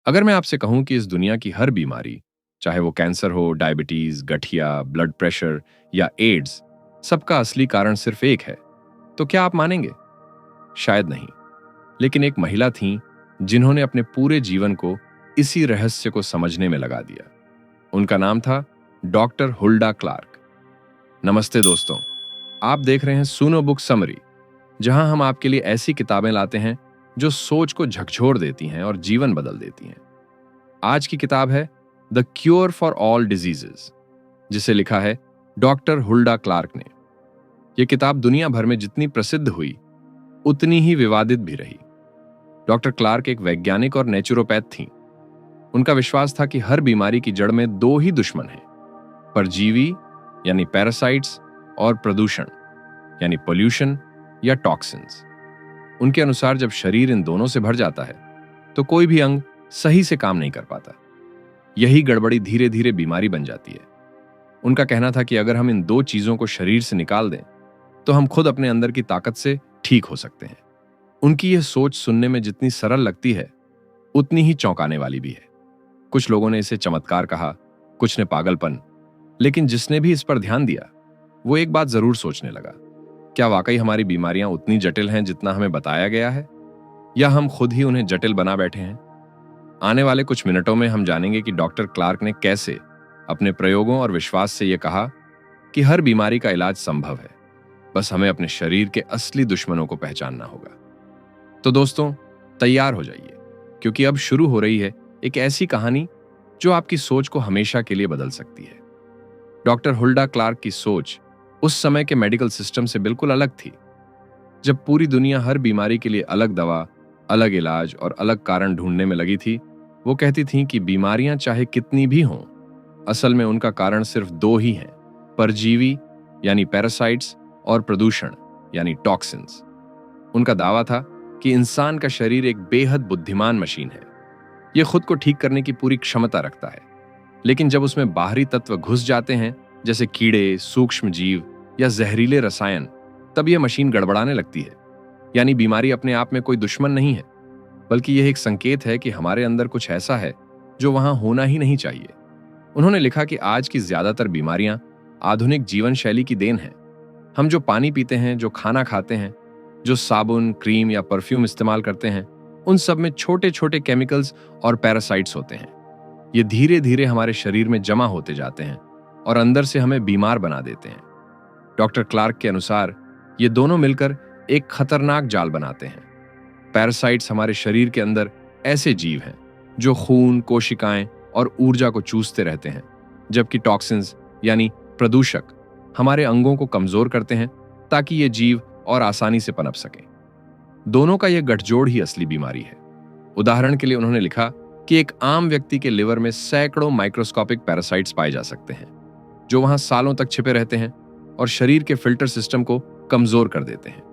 अगर मैं आपसे कहूं कि इस दुनिया की हर बीमारी, चाहे वो कैंसर हो, डायबिटीज, गठिया, ब्लड प्रेशर या एड्स, सबका असली कारण सिर्फ एक है, तो क्या आप मानेंगे? शायद नहीं। लेकिन एक महिला थीं जिन्होंने अपने पूरे जीवन को इसी रहस्य को समझने में लगा दिया। उनका नाम था डॉक्टर हुल्डा क्लार्क। नमस्ते दोस्तों, आप देख रहे हैं सुनो बुक समरी, जहां हम आपके लिए ऐसी किताबें लाते हैं जो सोच को झकझोर देती हैं और जीवन बदल देती हैं। आज की किताब है the cure for all diseases, जिसे लिखा है डॉक्टर हुल्डा क्लार्क ने। यह किताब दुनिया भर में जितनी प्रसिद्ध हुई, उतनी ही विवादित भी रही। डॉक्टर क्लार्क एक वैज्ञानिक और नेचुरोपैथ थीं। उनका विश्वास था कि हर बीमारी की जड़ में दो ही दुश्मन हैं, परजीवी यानी पैरासाइट्स और प्रदूषण यानी पोल्यूशन या टॉक्सिन्स। उनके अनुसार जब शरीर इन दोनों से भर जाता है तो कोई भी अंग सही से काम नहीं कर पाता। यही गड़बड़ी धीरे धीरे बीमारी बन जाती है। उनका कहना था कि अगर हम इन दो चीजों को शरीर से निकाल दें तो हम खुद अपने अंदर की ताकत से ठीक हो सकते हैं। उनकी यह सोच सुनने में जितनी सरल लगती है, उतनी ही चौंकाने वाली भी है। कुछ लोगों ने इसे चमत्कार कहा, कुछ ने पागलपन, लेकिन जिसने भी इस पर ध्यान दिया वो एक बात जरूर सोचने लगा, क्या वाकई हमारी बीमारियां उतनी जटिल हैं जितना हमें बताया गया है, या हम खुद ही उन्हें जटिल बना बैठे हैं? आने वाले कुछ मिनटों में हम जानेंगे कि डॉक्टर क्लार्क ने कैसे अपने प्रयोगों और विश्वास से यह कहा कि हर बीमारी का इलाज संभव है, बस हमें अपने शरीर के असली दुश्मनों को पहचानना होगा। तो दोस्तों, तैयार हो जाइए, क्योंकि अब शुरू हो रही है एक ऐसी कहानी जो आपकी सोच को हमेशा के लिए बदल सकती है। डॉक्टर हुल्डा क्लार्क की सोच उस समय के मेडिकल सिस्टम से बिल्कुल अलग थी। जब पूरी दुनिया हर बीमारी के लिए अलग दवा, अलग इलाज और अलग कारण ढूंढने में लगी थी, वो कहती थीं कि बीमारियां चाहे कितनी भी हों, असल में उनका कारण सिर्फ दो ही हैं, परजीवी यानी पैरासाइट्स और प्रदूषण यानी टॉक्सिन्स। उनका दावा था कि इंसान का शरीर एक बेहद बुद्धिमान मशीन है। यह खुद को ठीक करने की पूरी क्षमता रखता है, लेकिन जब उसमें बाहरी तत्व घुस जाते हैं, जैसे कीड़े, सूक्ष्म जीव या जहरीले रसायन, तब यह मशीन गड़बड़ाने लगती है। यानी बीमारी अपने आप में कोई दुश्मन नहीं है, बल्कि यह एक संकेत है कि हमारे अंदर कुछ ऐसा है जो वहां होना ही नहीं चाहिए। उन्होंने लिखा कि आज की ज्यादातर बीमारियां आधुनिक जीवन शैली की देन है। हम जो पानी पीते हैं, जो खाना खाते हैं, जो साबुन, क्रीम या परफ्यूम इस्तेमाल करते हैं, उन सब में छोटे छोटे केमिकल्स और पैरासाइट्स होते हैं। ये धीरे धीरे हमारे शरीर में जमा होते जाते हैं और अंदर से हमें बीमार बना देते हैं। डॉक्टर क्लार्क के अनुसार ये दोनों मिलकर एक खतरनाक जाल बनाते हैं। पैरासाइट्स हमारे शरीर के अंदर ऐसे जीव हैं जो खून, कोशिकाएं और ऊर्जा को चूसते रहते हैं, जबकि टॉक्सिन्स यानी प्रदूषक हमारे अंगों को कमजोर करते हैं ताकि ये जीव और आसानी से पनप सकें। दोनों का यह गठजोड़ ही असली बीमारी है। उदाहरण के लिए उन्होंने लिखा कि एक आम व्यक्ति के लिवर में सैकड़ों माइक्रोस्कोपिक पैरासाइट्स पाए जा सकते हैं, जो वहां सालों तक छिपे रहते हैं और शरीर के फिल्टर सिस्टम को कमजोर कर देते हैं।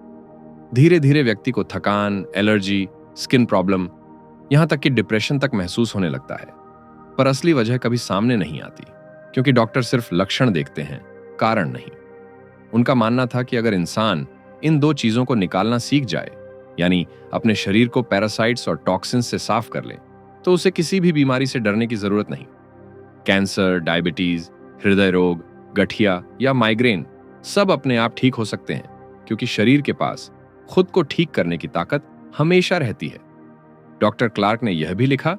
धीरे धीरे व्यक्ति को थकान, एलर्जी, स्किन प्रॉब्लम, यहां तक कि डिप्रेशन तक महसूस होने लगता है। पर असली वजह कभी सामने नहीं आती, क्योंकि डॉक्टर सिर्फ लक्षण देखते हैं, कारण नहीं। उनका मानना था कि अगर इंसान इन दो चीजों को निकालना सीख जाए, यानी अपने शरीर को पैरासाइट्स और टॉक्सिन्स से साफ कर ले, तो उसे किसी भी बीमारी से डरने की जरूरत नहीं। कैंसर, डायबिटीज, हृदय रोग, गठिया या माइग्रेन सब अपने आप ठीक हो सकते हैं, क्योंकि शरीर के पास खुद को ठीक करने की ताकत हमेशा रहती है। डॉक्टर क्लार्क ने यह भी लिखा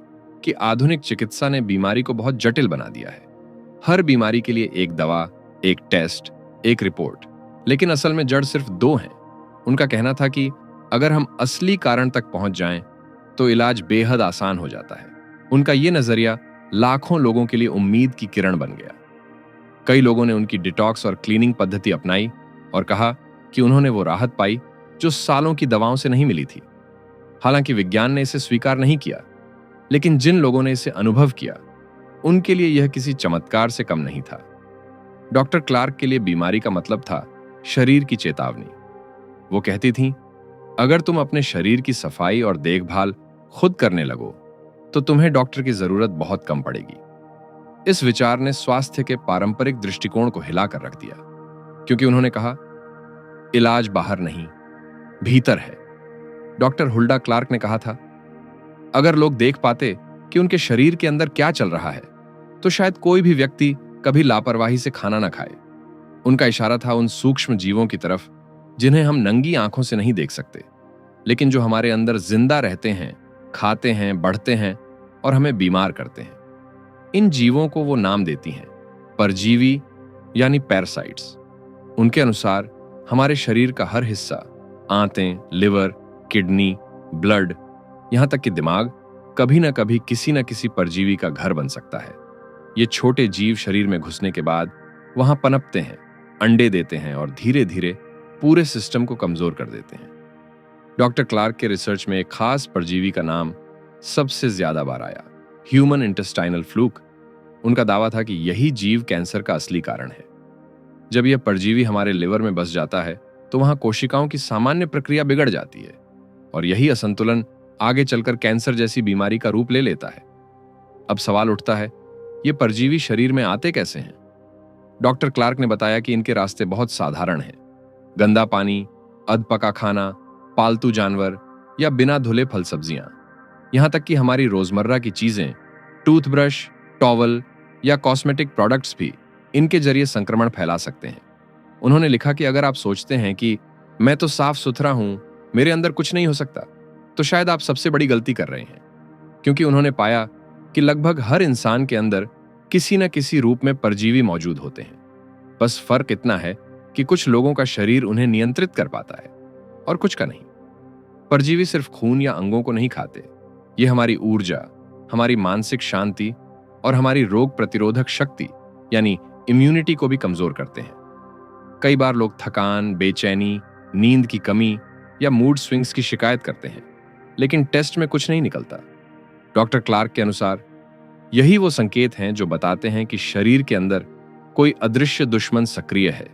कि आधुनिक चिकित्सा ने बीमारी को बहुत जटिल बना दिया है। हर बीमारी के लिए एक दवा, एक टेस्ट, एक रिपोर्ट, लेकिन असल में जड़ सिर्फ दो हैं। उनका कहना था कि अगर हम असली कारण तक पहुंच जाएं, तो इलाज बेहद आसान हो जाता है। उनका यह नजरिया लाखों लोगों के लिए उम्मीद की किरण बन गया। कई लोगों ने उनकी डिटॉक्स और क्लीनिंग पद्धति अपनाई और कहा कि उन्होंने वो राहत पाई जो सालों की दवाओं से नहीं मिली थी। हालांकि विज्ञान ने इसे स्वीकार नहीं किया, लेकिन जिन लोगों ने इसे अनुभव किया, उनके लिए यह किसी चमत्कार से कम नहीं था। डॉक्टर क्लार्क के लिए बीमारी का मतलब था शरीर की चेतावनी। वो कहती थीं, अगर तुम अपने शरीर की सफाई और देखभाल खुद करने लगो, तो तुम्हें डॉक्टर की जरूरत बहुत कम पड़ेगी। इस विचार ने स्वास्थ्य के पारंपरिक दृष्टिकोण को हिलाकर रख दिया, क्योंकि उन्होंने कहा, इलाज बाहर नहीं, भीतर है। डॉक्टर हुल्डा क्लार्क ने कहा था, अगर लोग देख पाते कि उनके शरीर के अंदर क्या चल रहा है, तो शायद कोई भी व्यक्ति कभी लापरवाही से खाना ना खाए। उनका इशारा था उन सूक्ष्म जीवों की तरफ जिन्हें हम नंगी आंखों से नहीं देख सकते, लेकिन जो हमारे अंदर जिंदा रहते हैं, खाते हैं, बढ़ते हैं और हमें बीमार करते हैं। इन जीवों को वो नाम देती हैं परजीवी यानी पैरासाइट्स। उनके अनुसार हमारे शरीर का हर हिस्सा, आंतें, लिवर, किडनी, ब्लड, यहां तक कि दिमाग, कभी ना कभी किसी न किसी परजीवी का घर बन सकता है। ये छोटे जीव शरीर में घुसने के बाद वहां पनपते हैं, अंडे देते हैं और धीरे धीरे पूरे सिस्टम को कमजोर कर देते हैं। डॉक्टर क्लार्क के रिसर्च में एक खास परजीवी का नाम सबसे ज्यादा बार आया, ह्यूमन इंटेस्टाइनल फ्लूक। उनका दावा था कि यही जीव कैंसर का असली कारण है। जब यह परजीवी हमारे लिवर में बस जाता है तो वहां कोशिकाओं की सामान्य प्रक्रिया बिगड़ जाती है और यही असंतुलन आगे चलकर कैंसर जैसी बीमारी का रूप ले लेता है। अब सवाल उठता है, ये परजीवी शरीर में आते कैसे हैं? डॉक्टर क्लार्क ने बताया कि इनके रास्ते बहुत साधारण हैं। गंदा पानी, अधपका खाना, पालतू जानवर या बिना धुले फल सब्जियां, यहां तक कि हमारी रोजमर्रा की चीजें, टूथब्रश, टॉवल या कॉस्मेटिक प्रोडक्ट्स भी इनके जरिए संक्रमण फैला सकते हैं। उन्होंने लिखा कि अगर आप सोचते हैं कि मैं तो साफ सुथरा हूं, मेरे अंदर कुछ नहीं हो सकता, तो शायद आप सबसे बड़ी गलती कर रहे हैं, क्योंकि उन्होंने पाया कि लगभग हर इंसान के अंदर किसी न किसी रूप में परजीवी मौजूद होते हैं। बस फर्क इतना है कि कुछ लोगों का शरीर उन्हें नियंत्रित कर पाता है और कुछ का नहीं। परजीवी सिर्फ खून या अंगों को नहीं खाते, ये हमारी ऊर्जा, हमारी मानसिक शांति और हमारी रोग प्रतिरोधक शक्ति यानी इम्यूनिटी को भी कमजोर करते हैं। कई बार लोग थकान, बेचैनी, नींद की कमी या मूड स्विंग्स की शिकायत करते हैं, लेकिन टेस्ट में कुछ नहीं निकलता। डॉक्टर क्लार्क के अनुसार यही वो संकेत हैं जो बताते हैं कि शरीर के अंदर कोई अदृश्य दुश्मन सक्रिय है।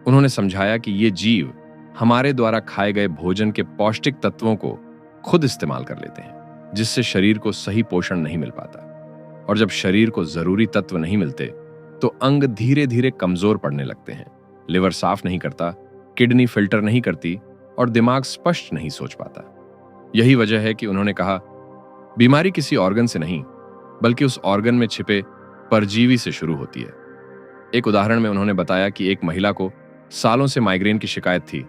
उन्होंने समझाया कि ये जीव हमारे द्वारा खाए गए भोजन के पौष्टिक तत्वों को खुद इस्तेमाल कर लेते हैं, जिससे शरीर को सही पोषण नहीं मिल पाता। और जब शरीर को जरूरी तत्व नहीं मिलते तो अंग धीरे धीरे कमजोर पड़ने लगते हैं। लिवर साफ नहीं करता, किडनी फिल्टर नहीं करती और दिमाग स्पष्ट नहीं सोच पाता। यही वजह है कि उन्होंने कहा, बीमारी किसी ऑर्गन से नहीं बल्कि उस ऑर्गन में छिपे परजीवी से शुरू होती है। एक उदाहरण में उन्होंने बताया कि एक महिला को सालों से माइग्रेन की शिकायत थी।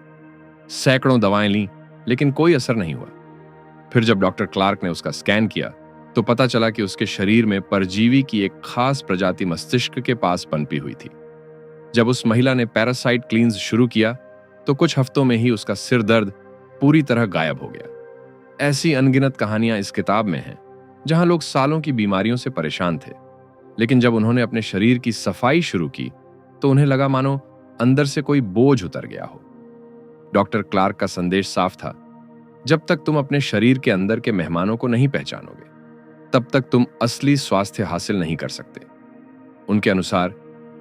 सैकड़ों दवाएं लीं, लेकिन कोई असर नहीं हुआ। फिर जब डॉक्टर क्लार्क ने उसका स्कैन किया तो पता चला कि उसके शरीर में परजीवी की एक खास प्रजाति मस्तिष्क के पास पनपी हुई थी। जब उस महिला ने पैरासाइट क्लींस शुरू किया तो कुछ हफ्तों में ही उसका सिर दर्द पूरी तरह गायब हो गया। ऐसी अनगिनत कहानियां इस किताब में हैं, जहां लोग सालों की बीमारियों से परेशान थे, लेकिन जब उन्होंने अपने शरीर की सफाई शुरू की तो उन्हें लगा मानो अंदर से कोई बोझ उतर गया हो। डॉक्टर क्लार्क का संदेश साफ था, जब तक तुम अपने शरीर के अंदर के मेहमानों को नहीं पहचानोगे, तब तक तुम असली स्वास्थ्य हासिल नहीं कर सकते। उनके अनुसार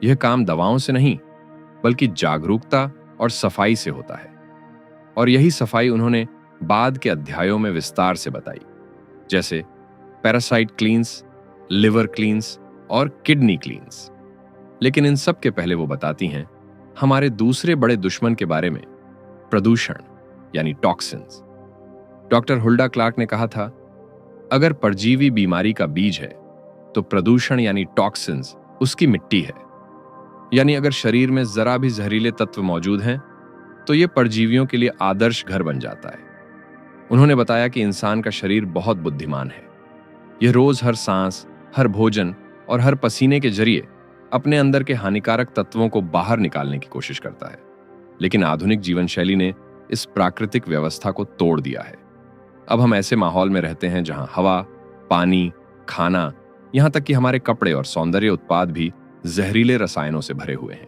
यह काम दवाओं से नहीं बल्कि जागरूकता और सफाई से होता है। और यही सफाई उन्होंने बाद के अध्यायों में विस्तार से बताई, जैसे पैरासाइट क्लींस, लिवर क्लींस और किडनी क्लींस। लेकिन इन सब के पहले वो बताती हैं हमारे दूसरे बड़े दुश्मन के बारे में, प्रदूषण यानी टॉक्सिन्स। डॉक्टर हुल्डा क्लार्क ने कहा था, अगर परजीवी बीमारी का बीज है तो प्रदूषण यानी टॉक्सिन्स उसकी मिट्टी है। यानी अगर शरीर में जरा भी जहरीले तत्व मौजूद हैं तो यह परजीवियों के लिए आदर्श घर बन जाता है। उन्होंने बताया कि इंसान का शरीर बहुत बुद्धिमान है। यह रोज हर सांस, हर भोजन और हर पसीने के जरिए अपने अंदर के हानिकारक तत्वों को बाहर निकालने की कोशिश करता है। लेकिन आधुनिक जीवन शैली ने इस प्राकृतिक व्यवस्था को तोड़ दिया है। अब हम ऐसे माहौल में रहते हैं जहां हवा, पानी, खाना, यहां तक कि हमारे कपड़े और सौंदर्य उत्पाद भी जहरीले रसायनों से भरे हुए हैं।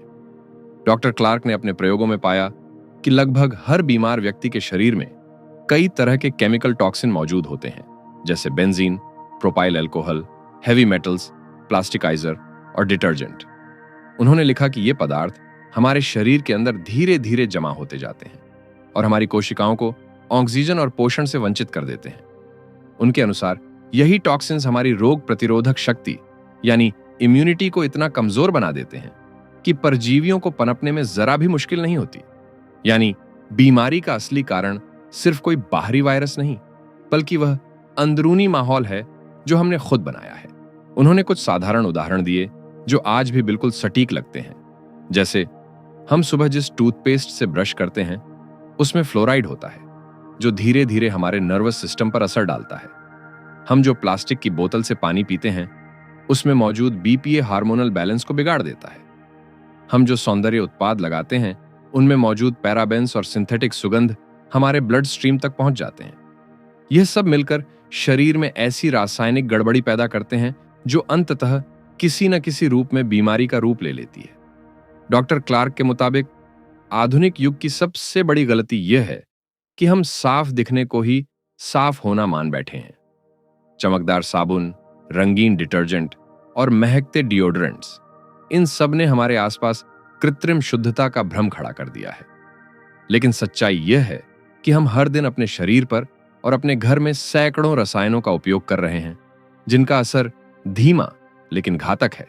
डॉक्टर क्लार्क ने अपने प्रयोगों में पाया कि लगभग हर बीमार व्यक्ति के शरीर में कई तरह के केमिकल टॉक्सिन मौजूद होते हैं, जैसे benzene, propyl alcohol, heavy metals, plasticiser और डिटर्जेंट। उन्होंने लिखा कि ये पदार्थ हमारे शरीर के अंदर धीरे धीरे जमा होते जाते हैं और हमारी कोशिकाओं को ऑक्सीजन और पोषण से वंचित कर देते हैं। उनके अनुसार यही टॉक्सिन्स हमारी रोग प्रतिरोधक शक्ति यानी इम्यूनिटी को इतना कमजोर बना देते हैं कि परजीवियों को पनपने में जरा भी मुश्किल नहीं होती। यानी बीमारी का असली कारण सिर्फ कोई बाहरी वायरस नहीं, बल्कि वह अंदरूनी माहौल है जो हमने खुद बनाया है। उन्होंने कुछ साधारण उदाहरण दिए जो आज भी बिल्कुल सटीक लगते हैं। जैसे हम सुबह जिस टूथपेस्ट से ब्रश करते हैं उसमें फ्लोराइड होता है, जो धीरे धीरे हमारे नर्वस सिस्टम पर असर डालता है। हम जो प्लास्टिक की बोतल से पानी पीते हैं उसमें मौजूद बीपीए हार्मोनल बैलेंस को बिगाड़ देता है। हम जो सौंदर्य उत्पाद लगाते हैं उनमें मौजूद पैराबेंस और सिंथेटिक सुगंध हमारे ब्लड स्ट्रीम तक पहुंच जाते हैं। यह सब मिलकर शरीर में ऐसी रासायनिक गड़बड़ी पैदा करते हैं जो अंततः किसी न किसी रूप में बीमारी का रूप ले लेती है। डॉक्टर क्लार्क के मुताबिक आधुनिक युग की सबसे बड़ी गलती यह है कि हम साफ दिखने को ही साफ होना मान बैठे हैं। चमकदार साबुन, रंगीन डिटर्जेंट और महकते डिओड्रेंट्स, इन सब ने हमारे आसपास कृत्रिम शुद्धता का भ्रम खड़ा कर दिया है। लेकिन सच्चाई यह है कि हम हर दिन अपने शरीर पर और अपने घर में सैकड़ों रसायनों का उपयोग कर रहे हैं जिनका असर धीमा लेकिन घातक है।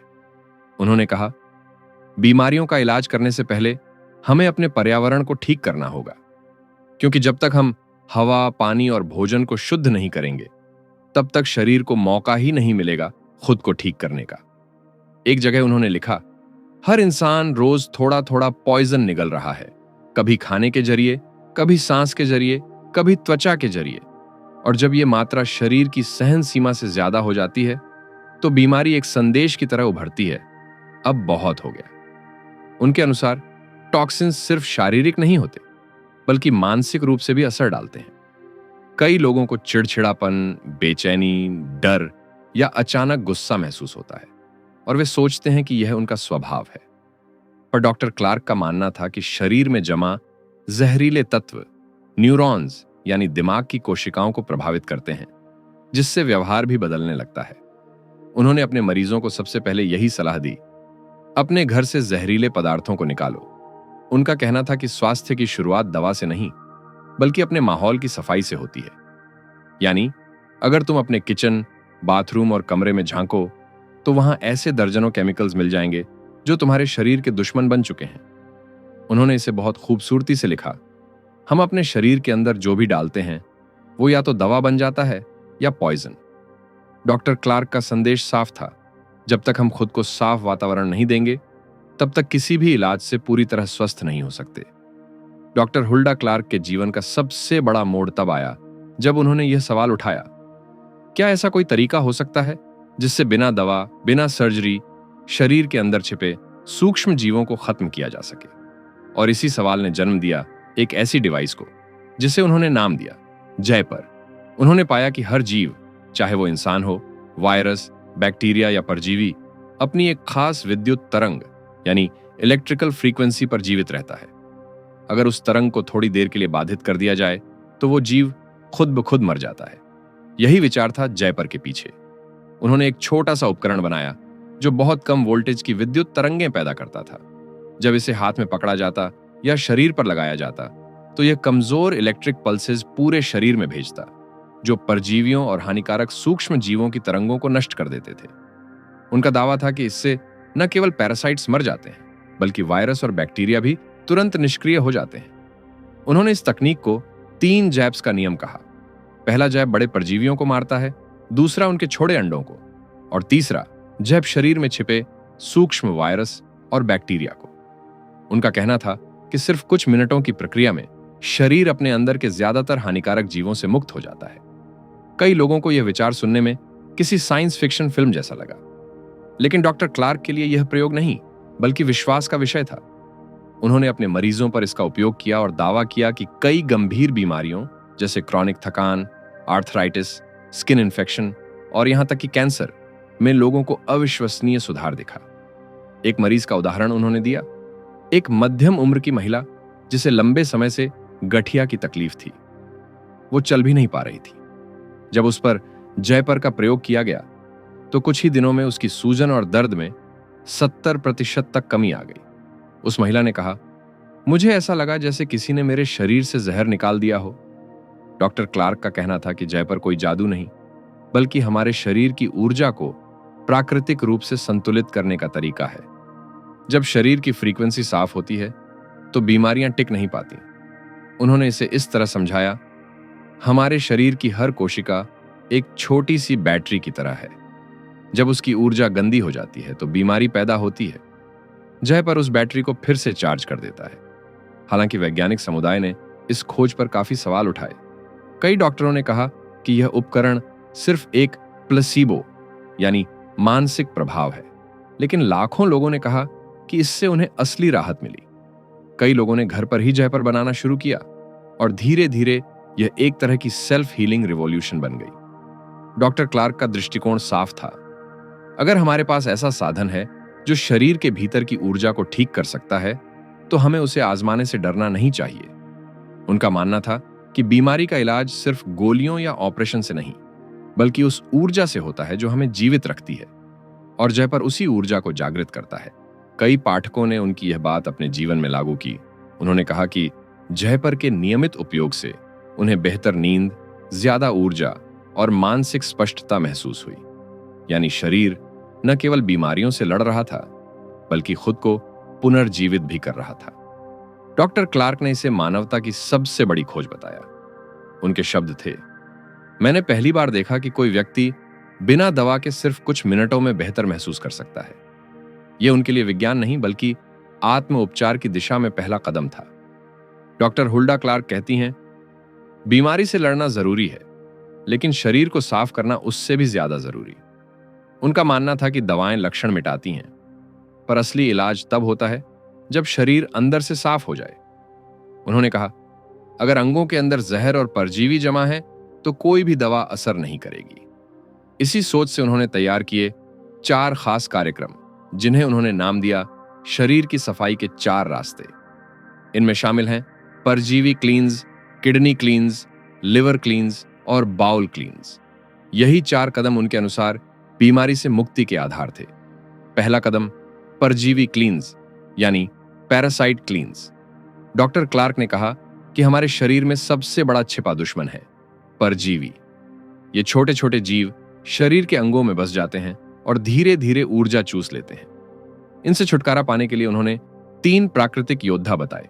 उन्होंने कहा, बीमारियों का इलाज करने से पहले हमें अपने पर्यावरण को ठीक करना होगा, क्योंकि जब तक हम हवा, पानी और भोजन को शुद्ध नहीं करेंगे तब तक शरीर को मौका ही नहीं मिलेगा खुद को ठीक करने का। एक जगह उन्होंने लिखा, हर इंसान रोज थोड़ा थोड़ा पॉइजन निगल रहा है, कभी खाने के जरिए, कभी सांस के जरिए, कभी त्वचा के जरिए, और जब यह मात्रा शरीर की सहन सीमा से ज्यादा हो जाती है तो बीमारी एक संदेश की तरह उभरती है, अब बहुत हो गया। उनके अनुसार टॉक्सिन्स सिर्फ शारीरिक नहीं होते बल्कि मानसिक रूप से भी असर डालते हैं। कई लोगों को चिड़चिड़ापन, बेचैनी, डर या अचानक गुस्सा महसूस होता है और वे सोचते हैं कि यह उनका स्वभाव है। पर डॉक्टर क्लार्क का मानना था कि शरीर में जमा जहरीले तत्व न्यूरॉन्स यानी दिमाग की कोशिकाओं को प्रभावित करते हैं, जिससे व्यवहार भी बदलने लगता है। उन्होंने अपने मरीजों को सबसे पहले यही सलाह दी, अपने घर से जहरीले पदार्थों को निकालो। उनका कहना था कि स्वास्थ्य की शुरुआत दवा से नहीं बल्कि अपने माहौल की सफाई से होती है। यानी अगर तुम अपने किचन, बाथरूम और कमरे में झांको तो वहां ऐसे दर्जनों केमिकल्स मिल जाएंगे जो तुम्हारे शरीर के दुश्मन बन चुके हैं। उन्होंने इसे बहुत खूबसूरती से लिखा, हम अपने शरीर के अंदर जो भी डालते हैं वो या तो दवा बन जाता है या पॉइजन। डॉक्टर क्लार्क का संदेश साफ था, जब तक हम खुद को साफ वातावरण नहीं देंगे तब तक किसी भी इलाज से पूरी तरह स्वस्थ नहीं हो सकते। डॉक्टर हुल्डा क्लार्क के जीवन का सबसे बड़ा मोड़ तब आया जब उन्होंने यह सवाल उठाया, क्या ऐसा कोई तरीका हो सकता है जिससे बिना दवा, बिना सर्जरी शरीर के अंदर छिपे सूक्ष्म जीवों को खत्म किया जा सके? और इसी सवाल ने जन्म दिया एक ऐसी डिवाइस को जिसे उन्होंने नाम दिया जयपर। उन्होंने पाया कि हर जीव, चाहे वो इंसान हो, वायरस, बैक्टीरिया या परजीवी, अपनी एक खास विद्युत तरंग यानी इलेक्ट्रिकल फ्रीक्वेंसी पर जीवित रहता है। अगर उस तरंग को थोड़ी देर के लिए बाधित कर दिया जाए तो वो जीव खुद ब खुद मर जाता है। यही विचार था जयपर के पीछे। उन्होंने एक छोटा सा उपकरण बनाया जो बहुत कम वोल्टेज की विद्युत तरंगें पैदा करता था। जब इसे हाथ में पकड़ा जाता या शरीर पर लगाया जाता तो यह कमजोर इलेक्ट्रिक पल्सेस पूरे शरीर में भेजता, जो परजीवियों और हानिकारक सूक्ष्म जीवों की तरंगों को नष्ट कर देते थे। उनका दावा था कि इससे न केवल पैरासाइट्स मर जाते हैं बल्कि वायरस और बैक्टीरिया भी तुरंत निष्क्रिय हो जाते हैं। उन्होंने इस तकनीक को 3 जैब्स का नियम कहा। पहला जैब बड़े परजीवियों को मारता है, दूसरा उनके छोड़े अंडों को, और तीसरा जैब शरीर में छिपे सूक्ष्म वायरस और बैक्टीरिया को। उनका कहना था कि सिर्फ कुछ मिनटों की प्रक्रिया में शरीर अपने अंदर के ज्यादातर हानिकारक जीवों से मुक्त हो जाता है। कई लोगों को यह विचार सुनने में किसी साइंस फिक्शन फिल्म जैसा लगा, लेकिन डॉक्टर क्लार्क के लिए यह प्रयोग नहीं बल्कि विश्वास का विषय था। उन्होंने अपने मरीजों पर इसका उपयोग किया और दावा किया कि कई गंभीर बीमारियों जैसे क्रॉनिक थकान, आर्थराइटिस, स्किन इन्फेक्शन और यहां तक कि कैंसर में लोगों को अविश्वसनीय सुधार दिखा। एक मरीज का उदाहरण उन्होंने दिया, एक मध्यम उम्र की महिला जिसे लंबे समय से गठिया की तकलीफ थी। वो चल भी नहीं पा रही थी। जब उस पर जयपर का प्रयोग किया गया तो कुछ ही दिनों में उसकी सूजन और दर्द में 70% तक कमी आ गई। उस महिला ने कहा, मुझे ऐसा लगा जैसे किसी ने मेरे शरीर से जहर निकाल दिया हो। डॉक्टर क्लार्क का कहना था कि जयपर कोई जादू नहीं बल्कि हमारे शरीर की ऊर्जा को प्राकृतिक रूप से संतुलित करने का तरीका है। जब शरीर की फ्रीक्वेंसी साफ होती है तो बीमारियां टिक नहीं पाती। उन्होंने इसे इस तरह समझाया, हमारे शरीर की हर कोशिका एक छोटी सी बैटरी की तरह है। जब उसकी ऊर्जा गंदी हो जाती है तो बीमारी पैदा होती है। जयपर उस बैटरी को फिर से चार्ज कर देता है। हालांकि वैज्ञानिक समुदाय ने इस खोज पर काफी सवाल उठाए। कई डॉक्टरों ने कहा कि यह उपकरण सिर्फ एक प्लेसिबो यानी मानसिक प्रभाव है, लेकिन लाखों लोगों ने कहा कि इससे उन्हें असली राहत मिली। कई लोगों ने घर पर ही जयपर बनाना शुरू किया और धीरे धीरे यह एक तरह की सेल्फ हीलिंग रिवॉल्यूशन बन गई। डॉक्टर क्लार्क का दृष्टिकोण साफ था। अगर हमारे पास ऐसा साधन है जो शरीर के भीतर की ऊर्जा को ठीक कर सकता है, तो हमें उसे आजमाने से डरना नहीं चाहिए। उनका मानना था कि बीमारी का इलाज सिर्फ गोलियों या ऑपरेशन से नहीं, बल्कि उस ऊर्जा से होता है जो हमें जीवित रखती है, और जयपर उसी ऊर्जा को जागृत करता है। कई पाठकों ने उनकी यह बात अपने जीवन में लागू की। उन्होंने कहा कि जयपर के नियमित उपयोग से उन्हें बेहतर नींद, ज्यादा ऊर्जा और मानसिक स्पष्टता महसूस हुई। यानी शरीर न केवल बीमारियों से लड़ रहा था, बल्कि खुद को पुनर्जीवित भी कर रहा था। डॉक्टर क्लार्क ने इसे मानवता की सबसे बड़ी खोज बताया। उनके शब्द थे, मैंने पहली बार देखा कि कोई व्यक्ति बिना दवा के सिर्फ कुछ मिनटों में बेहतर महसूस कर सकता है। यह उनके लिए विज्ञान नहीं, बल्कि आत्म उपचार की दिशा में पहला कदम था। डॉक्टर हुल्डा क्लार्क कहती हैं, बीमारी से लड़ना जरूरी है, लेकिन शरीर को साफ करना उससे भी ज्यादा जरूरी। उनका मानना था कि दवाएं लक्षण मिटाती हैं, पर असली इलाज तब होता है जब शरीर अंदर से साफ हो जाए। उन्होंने कहा, अगर अंगों के अंदर जहर और परजीवी जमा है तो कोई भी दवा असर नहीं करेगी। इसी सोच से उन्होंने तैयार किए 4 खास कार्यक्रम, जिन्हें उन्होंने नाम दिया शरीर की सफाई के 4 रास्ते। इनमें शामिल हैं परजीवी क्लींस, किडनी क्लींस, लिवर क्लींस और बाउल क्लींस। यही 4 कदम उनके अनुसार बीमारी से मुक्ति के आधार थे। पहला कदम परजीवी क्लींस यानी पैरासाइट क्लींस। डॉक्टर क्लार्क ने कहा कि हमारे शरीर में सबसे बड़ा छिपा दुश्मन है परजीवी। ये छोटे छोटे जीव शरीर के अंगों में बस जाते हैं और धीरे धीरे ऊर्जा चूस लेते हैं। इनसे छुटकारा पाने के लिए उन्होंने 3 प्राकृतिक योद्धा बताए।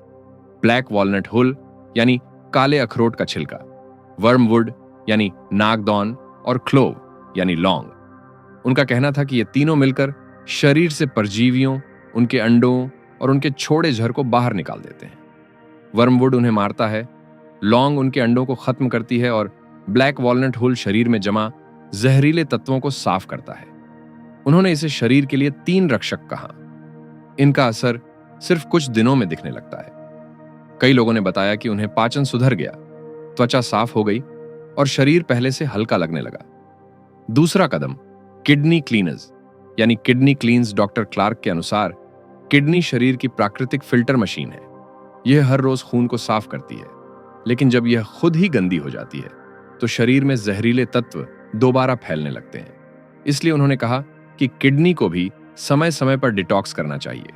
ब्लैक वॉलनट हुल यानी काले अखरोट का छिलका, वर्मवुड यानी नागदौन और क्लोव यानी लौंग। उनका कहना था कि ये तीनों मिलकर शरीर से परजीवियों, उनके अंडों और उनके छोड़े झर को बाहर निकाल देते हैं। वर्मवुड उन्हें मारता है, लौंग उनके अंडों को खत्म करती है और ब्लैक वॉलनट हुल शरीर में जमा जहरीले तत्वों को साफ करता है। उन्होंने इसे शरीर के लिए 3 रक्षक कहा। इनका असर सिर्फ कुछ दिनों में दिखने लगता है। कई लोगों ने बताया कि उन्हें पाचन सुधर गया, त्वचा साफ हो गई और शरीर पहले से हल्का लगने लगा। दूसरा कदम किडनी क्लीनर्स यानी किडनी क्लींस। डॉक्टर क्लार्क के अनुसार किडनी शरीर की प्राकृतिक फिल्टर मशीन है। यह हर रोज खून को साफ करती है, लेकिन जब यह खुद ही गंदी हो जाती है तो शरीर में जहरीले तत्व दोबारा फैलने लगते हैं। इसलिए उन्होंने कहा कि किडनी को भी समय समय पर डिटॉक्स करना चाहिए।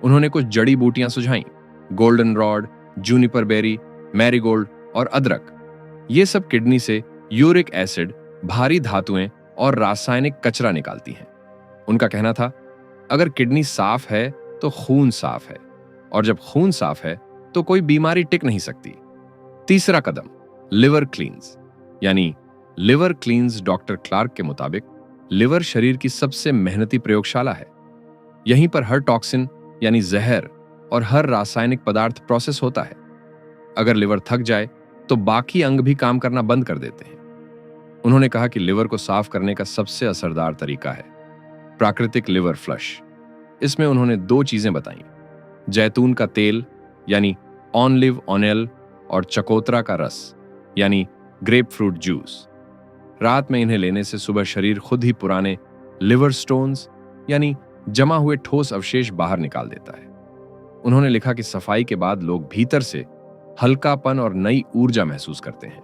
उन्होंने कुछ जड़ी बूटियां सुझाई, goldenrod, juniper berry, marigold और अदरक। ये सब किडनी से यूरिक एसिड, भारी धातुएं और रासायनिक कचरा निकालती हैं। उनका कहना था, अगर किडनी साफ है तो खून साफ है, और जब खून साफ है तो कोई बीमारी टिक नहीं सकती। तीसरा कदम लिवर क्लींस यानी लिवर क्लींस। डॉक्टर क्लार्क के मुताबिक लिवर शरीर की सबसे मेहनती प्रयोगशाला है। यहीं पर हर टॉक्सिन यानी जहर और हर रासायनिक पदार्थ प्रोसेस होता है। अगर लिवर थक जाए तो बाकी अंग भी काम करना बंद कर देते हैं। उन्होंने कहा कि लिवर को साफ करने का सबसे असरदार तरीका है प्राकृतिक लिवर फ्लश। इसमें उन्होंने 2 चीजें बताई, जैतून का तेल यानी ऑनलिव ऑनेल और चकोतरा का रस यानी ग्रेप फ्रूट जूस। रात में इन्हें लेने से सुबह शरीर खुद ही पुराने लिवर स्टोन्स यानी जमा हुए ठोस अवशेष बाहर निकाल देता है। उन्होंने लिखा कि सफाई के बाद लोग भीतर से हल्कापन और नई ऊर्जा महसूस करते हैं,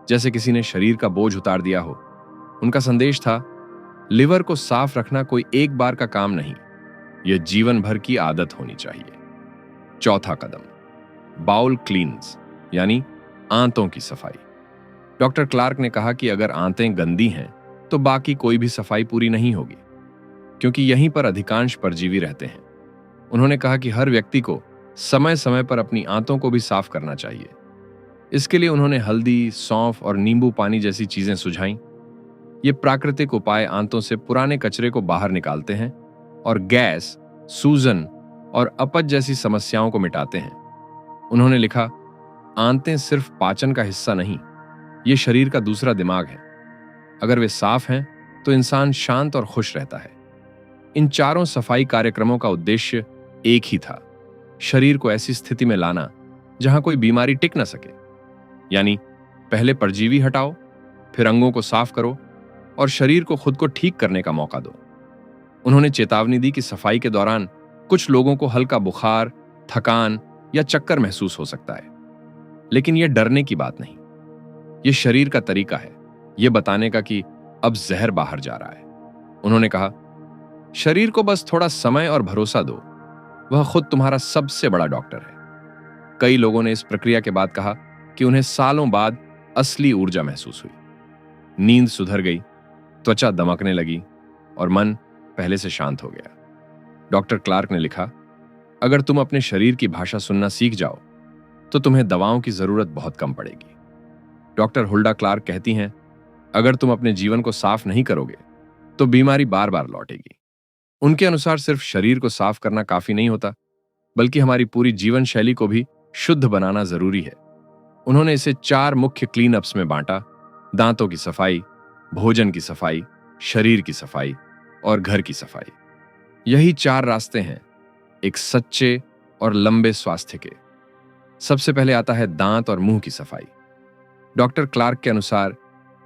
जैसे किसी ने शरीर का बोझ उतार दिया हो। उनका संदेश था, लिवर को साफ रखना कोई एक बार का काम नहीं, यह जीवन भर की आदत होनी चाहिए। चौथा कदम बाउल क्लींस यानी आंतों की सफाई। डॉक्टर क्लार्क ने कहा कि अगर आंतें गंदी हैं तो बाकी कोई भी सफाई पूरी नहीं होगी, क्योंकि यहीं पर अधिकांश परजीवी रहते हैं। उन्होंने कहा कि हर व्यक्ति को समय समय पर अपनी आंतों को भी साफ करना चाहिए। इसके लिए उन्होंने हल्दी, सौंफ और नींबू पानी जैसी चीजें सुझाईं। ये प्राकृतिक उपाय आंतों से पुराने कचरे को बाहर निकालते हैं और गैस, सूजन और अपच जैसी समस्याओं को मिटाते हैं। उन्होंने लिखा, आंतें सिर्फ पाचन का हिस्सा नहीं, ये शरीर का दूसरा दिमाग है। अगर वे साफ हैं तो इंसान शांत और खुश रहता है। इन चारों सफाई कार्यक्रमों का उद्देश्य एक ही था, शरीर को ऐसी स्थिति में लाना जहां कोई बीमारी टिक न सके। यानी पहले परजीवी हटाओ, फिर अंगों को साफ करो और शरीर को खुद को ठीक करने का मौका दो। उन्होंने चेतावनी दी कि सफाई के दौरान कुछ लोगों को हल्का बुखार, थकान या चक्कर महसूस हो सकता है, लेकिन यह डरने की बात नहीं। यह शरीर का तरीका है यह बताने का कि अब जहर बाहर जा रहा है। उन्होंने कहा, शरीर को बस थोड़ा समय और भरोसा दो, वह खुद तुम्हारा सबसे बड़ा डॉक्टर है। कई लोगों ने इस प्रक्रिया के बाद कहा कि उन्हें सालों बाद असली ऊर्जा महसूस हुई। नींद सुधर गई, त्वचा दमकने लगी और मन पहले से शांत हो गया। डॉक्टर क्लार्क ने लिखा, अगर तुम अपने शरीर की भाषा सुनना सीख जाओ तो तुम्हें दवाओं की जरूरत बहुत कम पड़ेगी। डॉक्टर हुल्डा क्लार्क कहती हैं, अगर तुम अपने जीवन को साफ नहीं करोगे तो बीमारी बार बार लौटेगी। उनके अनुसार सिर्फ शरीर को साफ करना काफी नहीं होता, बल्कि हमारी पूरी जीवन शैली को भी शुद्ध बनाना जरूरी है। उन्होंने इसे 4 मुख्य क्लीन अप्स में बांटा: दांतों की सफाई, भोजन की सफाई, शरीर की सफाई और घर की सफाई। यही 4 रास्ते हैं एक सच्चे और लंबे स्वास्थ्य के। सबसे पहले आता है दांत और मुंह की सफाई। डॉक्टर क्लार्क के अनुसार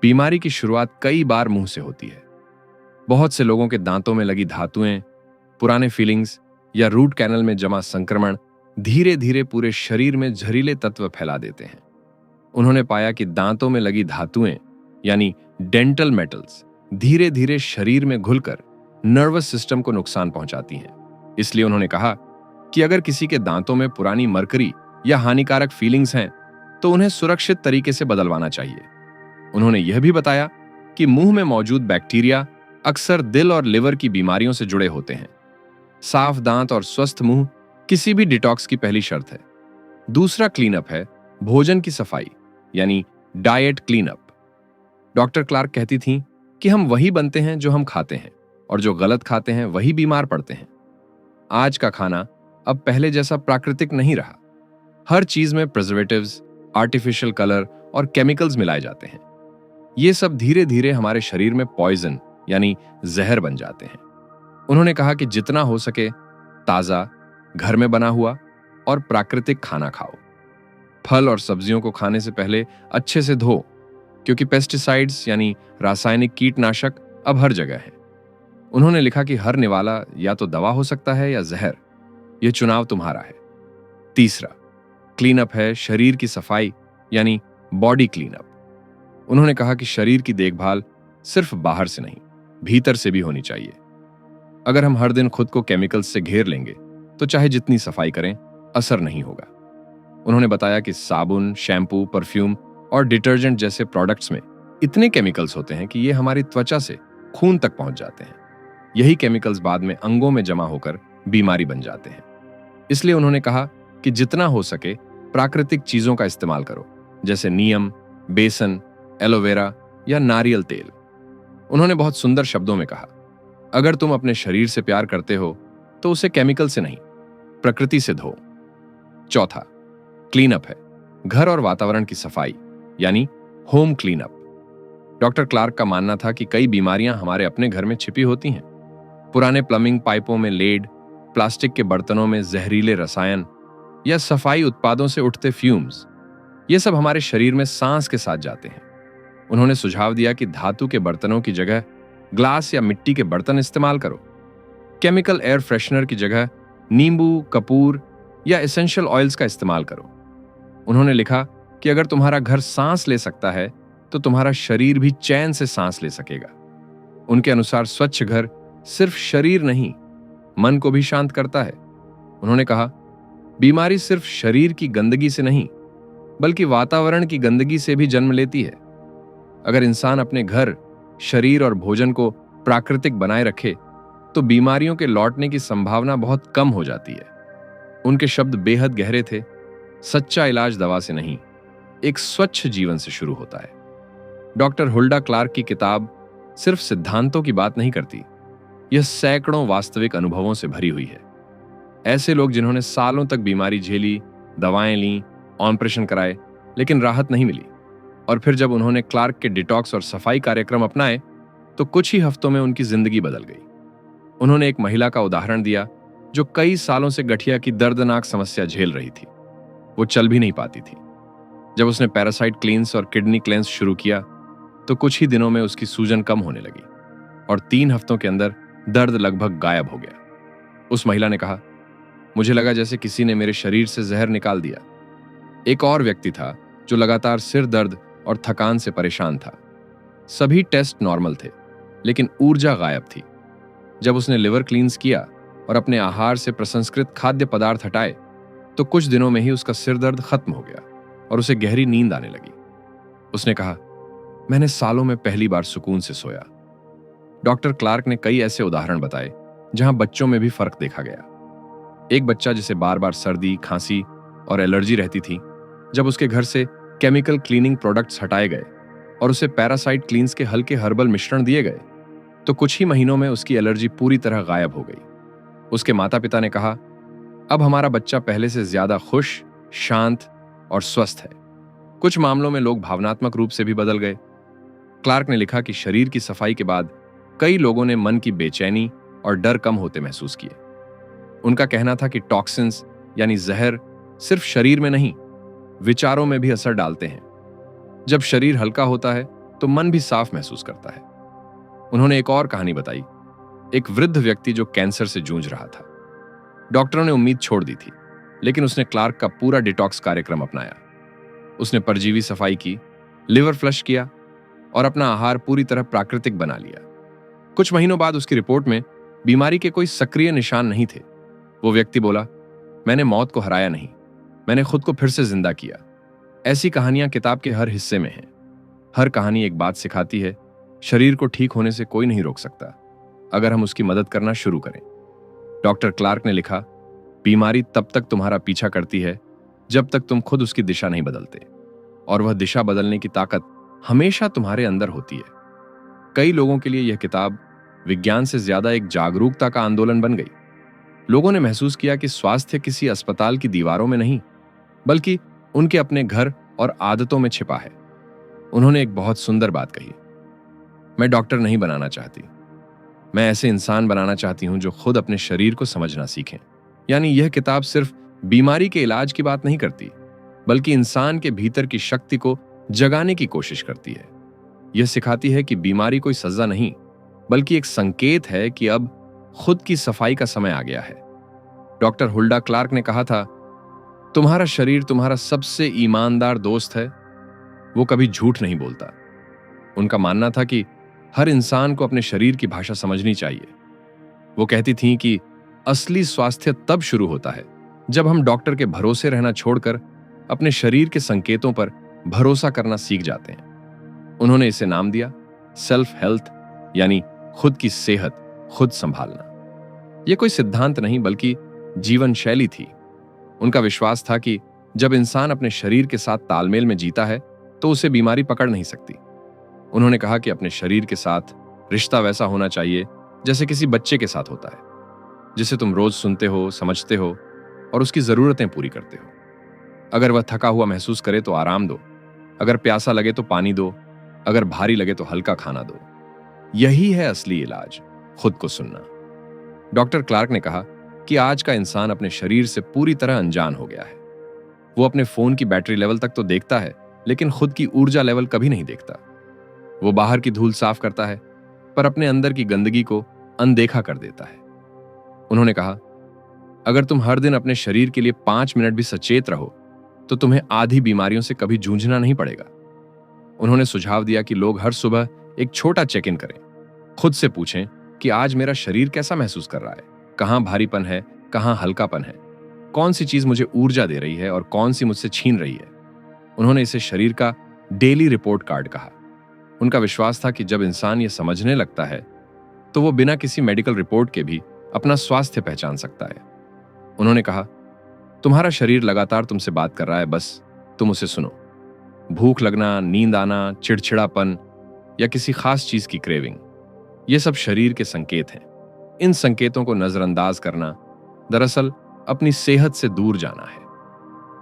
बीमारी की शुरुआत कई बार मुंह से होती है। बहुत से लोगों के दांतों में लगी धातुएं, पुराने फीलिंग्स या रूट कैनल में जमा संक्रमण धीरे धीरे पूरे शरीर में जहरीले तत्व फैला देते हैं। उन्होंने पाया कि दांतों में लगी धातुएं यानी डेंटल मेटल्स धीरे धीरे शरीर में घुलकर नर्वस सिस्टम को नुकसान पहुंचाती हैं। इसलिए उन्होंने कहा कि अगर किसी के दांतों में पुरानी मरकरी या हानिकारक फीलिंग्स हैं तो उन्हें सुरक्षित तरीके से बदलवाना चाहिए। उन्होंने यह भी बताया कि मुंह में मौजूद बैक्टीरिया अक्सर दिल और लिवर की बीमारियों से जुड़े होते हैं। साफ दांत और स्वस्थ मुंह किसी भी डिटॉक्स की पहली शर्त है। दूसरा क्लीनअप है भोजन की सफाई यानी डाइट क्लीनअप। डॉक्टर क्लार्क कहती थीं कि हम वही बनते हैं जो हम खाते हैं और जो गलत खाते हैं वही बीमार पड़ते हैं। आज का खाना अब पहले जैसा प्राकृतिक नहीं रहा। हर चीज में प्रिजर्वेटिव्स, आर्टिफिशियल कलर और केमिकल्स मिलाए जाते हैं। ये सब धीरे धीरे हमारे शरीर में पॉइजन यानी जहर बन जाते हैं। उन्होंने कहा कि जितना हो सके ताजा, घर में बना हुआ और प्राकृतिक खाना खाओ। फल और सब्जियों को खाने से पहले अच्छे से धो, क्योंकि पेस्टिसाइड्स यानी रासायनिक कीटनाशक अब हर जगह है। उन्होंने लिखा कि हर निवाला या तो दवा हो सकता है या जहर, यह चुनाव तुम्हारा है। तीसरा क्लीनअप है शरीर की सफाई यानी बॉडी क्लीनअप। उन्होंने कहा कि शरीर की देखभाल सिर्फ बाहर से नहीं, भीतर से भी होनी चाहिए। अगर हम हर दिन खुद को केमिकल्स से घेर लेंगे तो चाहे जितनी सफाई करें, असर नहीं होगा। उन्होंने बताया कि साबुन, शैम्पू, परफ्यूम और डिटर्जेंट जैसे प्रोडक्ट्स में इतने केमिकल्स होते हैं कि ये हमारी त्वचा से खून तक पहुंच जाते हैं। यही केमिकल्स बाद में अंगों में जमा होकर बीमारी बन जाते हैं। इसलिए उन्होंने कहा कि जितना हो सके प्राकृतिक चीजों का इस्तेमाल करो, जैसे नीम, बेसन, एलोवेरा या नारियल तेल। उन्होंने बहुत सुंदर शब्दों में कहा, अगर तुम अपने शरीर से प्यार करते हो तो उसे केमिकल से नहीं, प्रकृति से धो। चौथा क्लीनअप है घर और वातावरण की सफाई यानी होम क्लीनअप। डॉक्टर क्लार्क का मानना था कि कई बीमारियां हमारे अपने घर में छिपी होती हैं। पुराने प्लम्बिंग पाइपों में लेड, प्लास्टिक के बर्तनों में जहरीले रसायन या सफाई उत्पादों से उठते फ्यूम्स, ये सब हमारे शरीर में सांस के साथ जाते हैं। उन्होंने सुझाव दिया कि धातु के बर्तनों की जगह ग्लास या मिट्टी के बर्तन इस्तेमाल करो। केमिकल एयर फ्रेशनर की जगह नींबू, कपूर या एसेंशियल ऑयल्स का इस्तेमाल करो। उन्होंने लिखा कि अगर तुम्हारा घर सांस ले सकता है तो तुम्हारा शरीर भी चैन से सांस ले सकेगा। उनके अनुसार स्वच्छ घर सिर्फ शरीर नहीं, मन को भी शांत करता है। उन्होंने कहा, बीमारी सिर्फ शरीर की गंदगी से नहीं, बल्कि वातावरण की गंदगी से भी जन्म लेती है। अगर इंसान अपने घर, शरीर और भोजन को प्राकृतिक बनाए रखे तो बीमारियों के लौटने की संभावना बहुत कम हो जाती है। उनके शब्द बेहद गहरे थे, सच्चा इलाज दवा से नहीं, एक स्वच्छ जीवन से शुरू होता है। डॉक्टर हुल्डा क्लार्क की किताब सिर्फ सिद्धांतों की बात नहीं करती, यह सैकड़ों वास्तविक अनुभवों से भरी हुई है। ऐसे लोग जिन्होंने सालों तक बीमारी झेली, दवाएं लीं, ऑपरेशन कराए, लेकिन राहत नहीं मिली। और फिर जब उन्होंने क्लार्क के डिटॉक्स और सफाई कार्यक्रम अपनाए तो कुछ ही हफ्तों में उनकी जिंदगी बदल गई। उन्होंने एक महिला का उदाहरण दिया जो कई सालों से गठिया की दर्दनाक समस्या झेल रही थी। वो चल भी नहीं पाती थी। जब उसने पैरासाइट क्लींस और किडनी क्लेंस शुरू किया तो कुछ ही दिनों में उसकी सूजन कम होने लगी और 3 हफ्तों के अंदर दर्द लगभग गायब हो गया। उस महिला ने कहा, मुझे लगा जैसे किसी ने मेरे शरीर से जहर निकाल दिया। एक और व्यक्ति था जो लगातार सिर दर्द और थकान से परेशान था। सभी टेस्ट नॉर्मल थे, लेकिन ऊर्जा गायब थी। जब उसने लिवर क्लींस किया और अपने आहार से प्रसंस्कृत खाद्य पदार्थ हटाए तो कुछ दिनों में ही उसका सिर दर्द खत्म हो गया और उसे गहरी नींद आने लगी। उसने कहा, मैंने सालों में पहली बार सुकून से सोया। डॉक्टर क्लार्क ने कई ऐसे उदाहरण बताए जहां बच्चों में भी फर्क देखा गया। एक बच्चा जिसे बार बार सर्दी, खांसी और एलर्जी रहती थी, जब उसके घर से केमिकल क्लीनिंग प्रोडक्ट्स हटाए गए और उसे पैरासाइट क्लींस के हल्के हर्बल मिश्रण दिए गए तो कुछ ही महीनों में उसकी एलर्जी पूरी तरह गायब हो गई। उसके माता पिता ने कहा, अब हमारा बच्चा पहले से ज्यादा खुश, शांत और स्वस्थ है। कुछ मामलों में लोग भावनात्मक रूप से भी बदल गए। क्लार्क ने लिखा कि शरीर की सफाई के बाद कई लोगों ने मन की बेचैनी और डर कम होते महसूस किए। उनका कहना था कि टॉक्सिन्स यानी जहर सिर्फ शरीर में नहीं, विचारों में भी असर डालते हैं। जब शरीर हल्का होता है तो मन भी साफ महसूस करता है। उन्होंने एक और कहानी बताई, एक वृद्ध व्यक्ति जो कैंसर से जूझ रहा था। डॉक्टरों ने उम्मीद छोड़ दी थी, लेकिन उसने क्लार्क का पूरा डिटॉक्स कार्यक्रम अपनाया। उसने परजीवी सफाई की, लिवर फ्लश किया और अपना आहार पूरी तरह प्राकृतिक बना लिया। कुछ महीनों बाद उसकी रिपोर्ट में बीमारी के कोई सक्रिय निशान नहीं थे। वो व्यक्ति बोला, मैंने मौत को हराया नहीं, मैंने खुद को फिर से जिंदा किया। ऐसी कहानियां किताब के हर हिस्से में हैं। हर कहानी एक बात सिखाती है, शरीर को ठीक होने से कोई नहीं रोक सकता अगर हम उसकी मदद करना शुरू करें। डॉक्टर क्लार्क ने लिखा, बीमारी तब तक तुम्हारा पीछा करती है जब तक तुम खुद उसकी दिशा नहीं बदलते, और वह दिशा बदलने की ताकत हमेशा तुम्हारे अंदर होती है। कई लोगों के लिए यह किताब विज्ञान से ज्यादा एक जागरूकता का आंदोलन बन गई। लोगों ने महसूस किया कि स्वास्थ्य किसी अस्पताल की दीवारों में नहीं, बल्कि उनके अपने घर और आदतों में छिपा है। उन्होंने एक बहुत सुंदर बात कही, मैं डॉक्टर नहीं बनाना चाहती, मैं ऐसे इंसान बनाना चाहती हूं जो खुद अपने शरीर को समझना सीखें। यानी यह किताब सिर्फ बीमारी के इलाज की बात नहीं करती, बल्कि इंसान के भीतर की शक्ति को जगाने की कोशिश करती है। यह सिखाती है कि बीमारी कोई सजा नहीं, बल्कि एक संकेत है कि अब खुद की सफाई का समय आ गया है। डॉक्टर हुल्डा क्लार्क ने कहा था, तुम्हारा शरीर तुम्हारा सबसे ईमानदार दोस्त है, वो कभी झूठ नहीं बोलता। उनका मानना था कि हर इंसान को अपने शरीर की भाषा समझनी चाहिए। वो कहती थीं कि असली स्वास्थ्य तब शुरू होता है जब हम डॉक्टर के भरोसे रहना छोड़कर अपने शरीर के संकेतों पर भरोसा करना सीख जाते हैं। उन्होंने इसे नाम दिया सेल्फ हेल्थ, यानी खुद की सेहत खुद संभालना। यह कोई सिद्धांत नहीं, बल्कि जीवन शैली थी। उनका विश्वास था कि जब इंसान अपने शरीर के साथ तालमेल में जीता है तो उसे बीमारी पकड़ नहीं सकती। उन्होंने कहा कि अपने शरीर के साथ रिश्ता वैसा होना चाहिए जैसे किसी बच्चे के साथ होता है, जिसे तुम रोज सुनते हो, समझते हो और उसकी जरूरतें पूरी करते हो। अगर वह थका हुआ महसूस करे तो आराम दो, अगर प्यासा लगे तो पानी दो, अगर भारी लगे तो हल्का खाना दो। यही है असली इलाज, खुद को सुनना। डॉक्टर क्लार्क ने कहा कि आज का इंसान अपने शरीर से पूरी तरह अनजान हो गया है। वो अपने फोन की बैटरी लेवल तक तो देखता है, लेकिन खुद की ऊर्जा लेवल कभी नहीं देखता। वो बाहर की धूल साफ करता है, पर अपने अंदर की गंदगी को अनदेखा कर देता है। उन्होंने कहा, अगर तुम हर दिन अपने शरीर के लिए 5 मिनट भी सचेत रहो तो तुम्हें आधी बीमारियों से कभी जूझना नहीं पड़ेगा। उन्होंने सुझाव दिया कि लोग हर सुबह एक छोटा चेक इन करें, खुद से पूछें कि आज मेरा शरीर कैसा महसूस कर रहा है, कहां भारीपन है, कहां हल्कापन है, कौन सी चीज मुझे ऊर्जा दे रही है और कौन सी मुझसे छीन रही है। उन्होंने इसे शरीर का डेली रिपोर्ट कार्ड कहा। उनका विश्वास था कि जब इंसान ये समझने लगता है तो वो बिना किसी मेडिकल रिपोर्ट के भी अपना स्वास्थ्य पहचान सकता है। उन्होंने कहा, तुम्हारा शरीर लगातार तुमसे बात कर रहा है, बस तुम उसे सुनो। भूख लगना, नींद आना, चिड़चिड़ापन या किसी खास चीज की क्रेविंग, ये सब शरीर के संकेत हैं। इन संकेतों को नजरअंदाज करना दरअसल अपनी सेहत से दूर जाना है।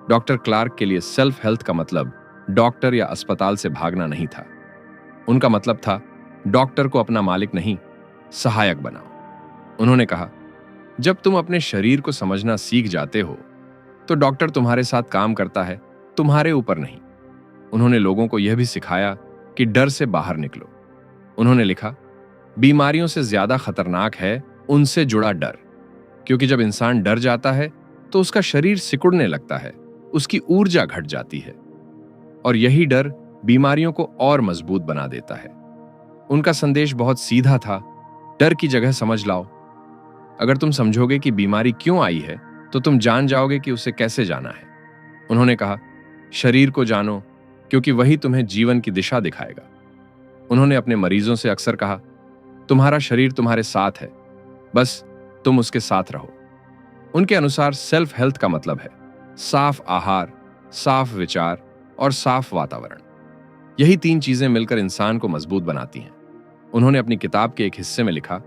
डॉक्टर क्लार्क के लिए सेल्फ हेल्थ का मतलब डॉक्टर या अस्पताल से भागना नहीं था। उनका मतलब था डॉक्टर को अपना मालिक नहीं, सहायक बनाओ। उन्होंने कहा, जब तुम अपने शरीर को समझना सीख जाते हो तो डॉक्टर तुम्हारे साथ काम करता है, तुम्हारे ऊपर नहीं। उन्होंने लोगों को यह भी सिखाया कि डर से बाहर निकलो। उन्होंने लिखा, बीमारियों से ज्यादा खतरनाक है उनसे जुड़ा डर, क्योंकि जब इंसान डर जाता है तो उसका शरीर सिकुड़ने लगता है, उसकी ऊर्जा घट जाती है और यही डर बीमारियों को और मजबूत बना देता है। उनका संदेश बहुत सीधा था, डर की जगह समझ लाओ। अगर तुम समझोगे कि बीमारी क्यों आई है तो तुम जान जाओगे कि उसे कैसे जाना है। उन्होंने कहा, शरीर को जानो, क्योंकि वही तुम्हें जीवन की दिशा दिखाएगा। उन्होंने अपने मरीजों से अक्सर कहा, तुम्हारा शरीर तुम्हारे साथ है, बस तुम उसके साथ रहो। उनके अनुसार सेल्फ हेल्थ का मतलब है साफ आहार, साफ विचार और साफ वातावरण। यही तीन चीजें मिलकर इंसान को मजबूत बनाती हैं। उन्होंने अपनी किताब के एक हिस्से में लिखा,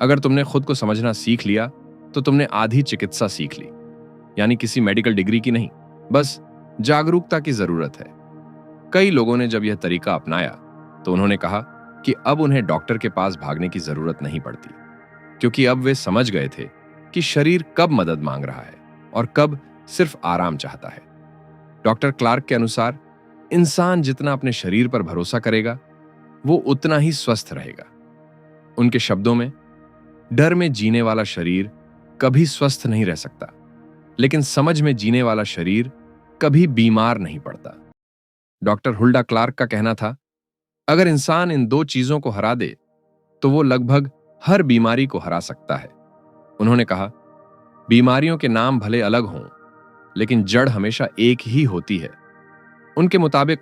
अगर तुमने खुद को समझना सीख लिया तो तुमने आधी चिकित्सा सीख ली। यानी किसी मेडिकल डिग्री की नहीं, बस जागरूकता की जरूरत है। कई लोगों ने जब यह तरीका अपनाया तो उन्होंने कहा कि अब उन्हें डॉक्टर के पास भागने की जरूरत नहीं पड़ती, क्योंकि अब वे समझ गए थे कि शरीर कब मदद मांग रहा है और कब सिर्फ आराम चाहता है। डॉक्टर क्लार्क के अनुसार इंसान जितना अपने शरीर पर भरोसा करेगा वो उतना ही स्वस्थ रहेगा। उनके शब्दों में, डर में जीने वाला शरीर कभी स्वस्थ नहीं रह सकता, लेकिन समझ में जीने वाला शरीर कभी बीमार नहीं पड़ता। डॉक्टर हुल्डा क्लार्क का कहना था, अगर इंसान इन दो चीजों को हरा दे तो वो लगभग हर बीमारी को हरा सकता है। उन्होंने कहा, बीमारियों के नाम भले अलग हों, लेकिन जड़ हमेशा एक ही होती है। उनके मुताबिक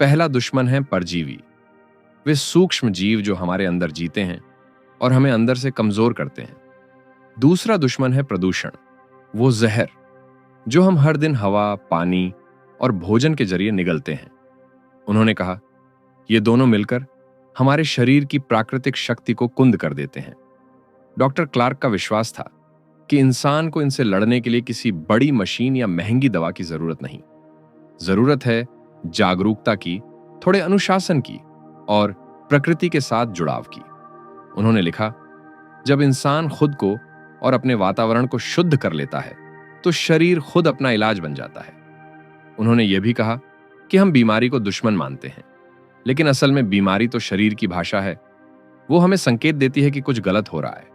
पहला दुश्मन है परजीवी। वे सूक्ष्म जीव जो हमारे अंदर जीते हैं और हमें अंदर से कमजोर करते हैं। दूसरा दुश्मन है प्रदूषण, वो जहर जो हम हर दिन हवा, पानी और भोजन के जरिए निगलते हैं। उन्होंने कहा, ये दोनों मिलकर हमारे शरीर की प्राकृतिक शक्ति को कुंद कर देते हैं। डॉक्टर क्लार्क का विश्वास था कि इंसान को इनसे लड़ने के लिए किसी बड़ी मशीन या महंगी दवा की जरूरत नहीं। जरूरत है जागरूकता की, थोड़े अनुशासन की और प्रकृति के साथ जुड़ाव की। उन्होंने लिखा, जब इंसान खुद को और अपने वातावरण को शुद्ध कर लेता है तो शरीर खुद अपना इलाज बन जाता है। उन्होंने यह भी कहा कि हम बीमारी को दुश्मन मानते हैं, लेकिन असल में बीमारी तो शरीर की भाषा है। वो हमें संकेत देती है कि कुछ गलत हो रहा है।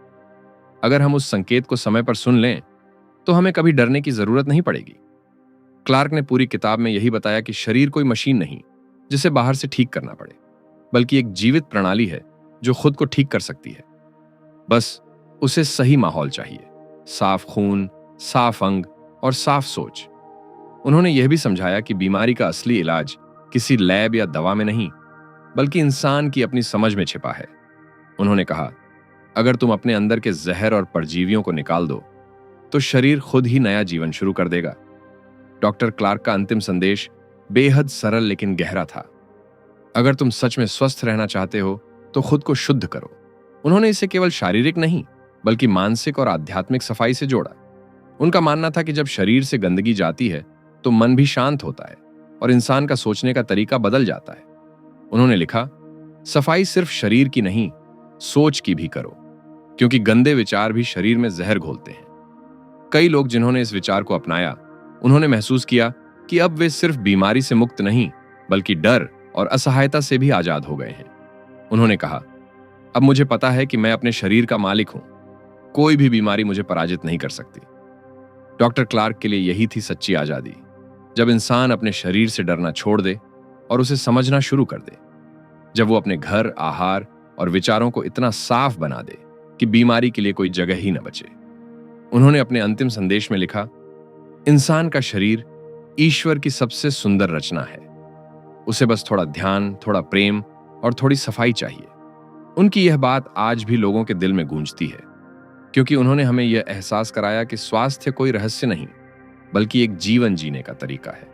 अगर हम उस संकेत को समय पर सुन लें तो हमें कभी डरने की जरूरत नहीं पड़ेगी। क्लार्क ने पूरी किताब में यही बताया कि शरीर कोई मशीन नहीं जिसे बाहर से ठीक करना पड़े, बल्कि एक जीवित प्रणाली है जो खुद को ठीक कर सकती है। बस उसे सही माहौल चाहिए, साफ खून, साफ अंग और साफ सोच। उन्होंने यह भी समझाया कि बीमारी का असली इलाज किसी लैब या दवा में नहीं, बल्कि इंसान की अपनी समझ में छिपा है। उन्होंने कहा, अगर तुम अपने अंदर के जहर और परजीवियों को निकाल दो तो शरीर खुद ही नया जीवन शुरू कर देगा। डॉक्टर क्लार्क का अंतिम संदेश बेहद सरल लेकिन गहरा था। अगर तुम सच में स्वस्थ रहना चाहते हो तो खुद को शुद्ध करो। उन्होंने इसे केवल शारीरिक नहीं बल्कि मानसिक और आध्यात्मिक सफाई से जोड़ा। उनका मानना था कि जब शरीर से गंदगी जाती है तो मन भी शांत होता है और इंसान का सोचने का तरीका बदल जाता है। उन्होंने लिखा, सफाई सिर्फ शरीर की नहीं, सोच की भी करो, क्योंकि गंदे विचार भी शरीर में जहर घोलते हैं। कई लोग जिन्होंने इस विचार को अपनाया, उन्होंने महसूस किया कि अब वे सिर्फ बीमारी से मुक्त नहीं बल्कि डर और असहायता से भी आजाद हो गए हैं। उन्होंने कहा, अब मुझे पता है कि मैं अपने शरीर का मालिक हूं, कोई भी बीमारी मुझे पराजित नहीं कर सकती। डॉक्टर क्लार्क के लिए यही थी सच्ची आजादी, जब इंसान अपने शरीर से डरना छोड़ दे और उसे समझना शुरू कर दे। जब वो अपने घर, आहार और विचारों को इतना साफ बना दे कि बीमारी के लिए कोई जगह ही न बचे। उन्होंने अपने अंतिम संदेश में लिखा, इंसान का शरीर ईश्वर की सबसे सुंदर रचना है। उसे बस थोड़ा ध्यान, थोड़ा प्रेम और थोड़ी सफाई चाहिए। उनकी यह बात आज भी लोगों के दिल में गूंजती है, क्योंकि उन्होंने हमें यह एहसास कराया कि स्वास्थ्य कोई रहस्य नहीं बल्कि एक जीवन जीने का तरीका है।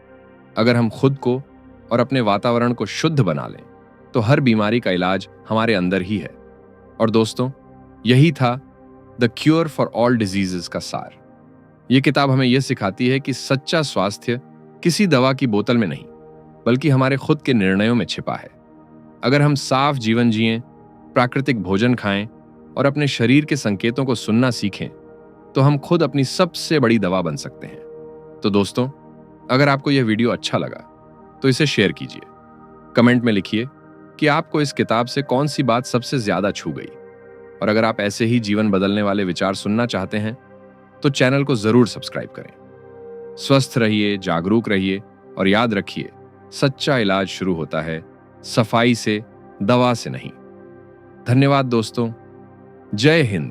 अगर हम खुद को और अपने वातावरण को शुद्ध बना लें तो हर बीमारी का इलाज हमारे अंदर ही है। और दोस्तों, यही था the cure for all diseases का सार। यह किताब हमें यह सिखाती है कि सच्चा स्वास्थ्य किसी दवा की बोतल में नहीं, बल्कि हमारे खुद के निर्णयों में छिपा है। अगर हम साफ जीवन जिएं, प्राकृतिक भोजन खाएं और अपने शरीर के संकेतों को सुनना सीखें, तो हम खुद अपनी सबसे बड़ी दवा बन सकते हैं। तो दोस्तों, अगर आपको यह वीडियो अच्छा लगा तो इसे शेयर कीजिए। कमेंट में लिखिए कि आपको इस किताब से कौन सी बात सबसे ज्यादा छू गई। और अगर आप ऐसे ही जीवन बदलने वाले विचार सुनना चाहते हैं तो चैनल को जरूर सब्सक्राइब करें। स्वस्थ रहिए, जागरूक रहिए और याद रखिए, सच्चा इलाज शुरू होता है सफाई से, दवा से नहीं। धन्यवाद दोस्तों। जय हिंद।